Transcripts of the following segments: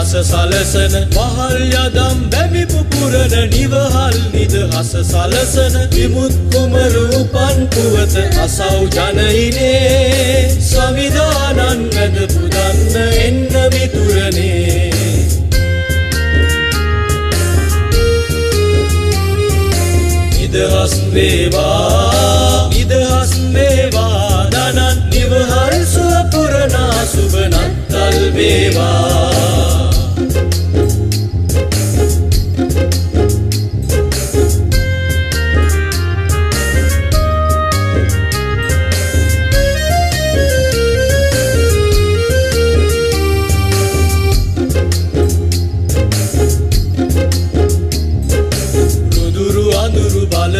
නිදහස සලසන වහල් යදම් බැමි පුපුරන නිවහල් නිදහස සලසන විමුත් කුමරු උපන් පුවත අසව් ජනහිනේ සංවිධානන් වැඳ පුදන්න එන්න මිතුරනේ නිදහස් වේවා දනන් නිවහල් සුව පුරනා සුබ නත්තල් වේවා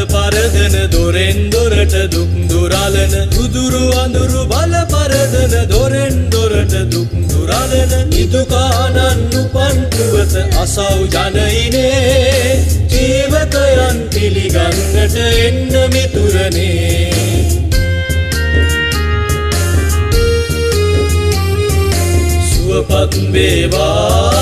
පරදන දොරෙන් දොරට දුක් දුරලන රුදුරු අඳුරු බල පරදන දොරෙන් දොරට දුක් දුරලන නිදුකානන් උපන් පුවත අසව් ජනයිනේ ජීවකයන් පිළිගන්නට එන්න මිතුරනේ සුවපත් වේවා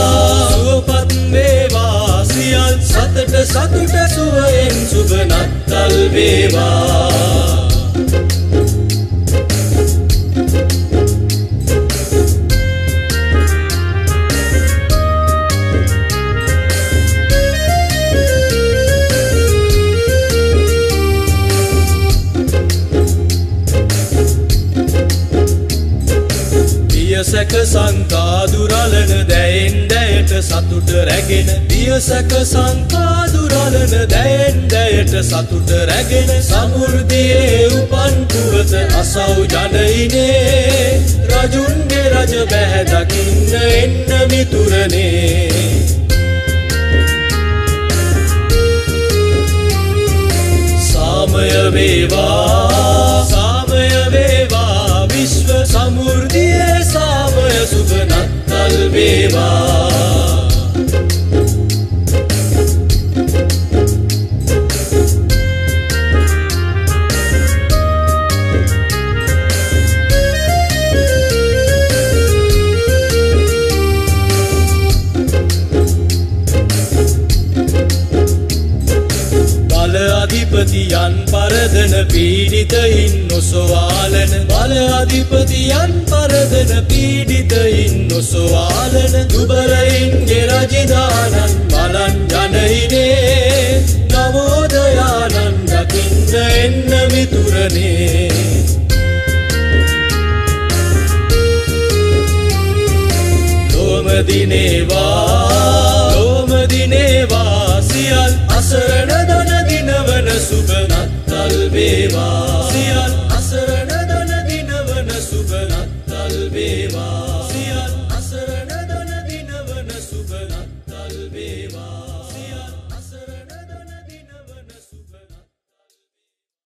සියල් සතට සතුට සුවයෙන් සුබ නත්තල් වේවා පියසක සංකා දුරලන දැයෙන් දැයට සතුට රැගෙන පියසක සංකා දුරලන දැයෙන් දැයට සතුට රැගෙන සමෘද්ධියේ උපන් පුවත අසව් ජනයිනේ රජුන්ගේ රජ බැහැ දකින්න එන්න මිතුරනේ සාමය වේවා විශ්ව සමෘද්ධියේ සාමය සුබ නත්තල් වේවා අධිපතියන් පරදන පීඩිතයින් නොසවාලන බල අධිපතියන් පරදන පීඩිතයින් නොසවාලන දුබලයින්ගේ රජධානන් බලන් ජනහිනේ නවෝදයානන් දකින්න එන්න මිතුරනේ ලෝම දිනේවා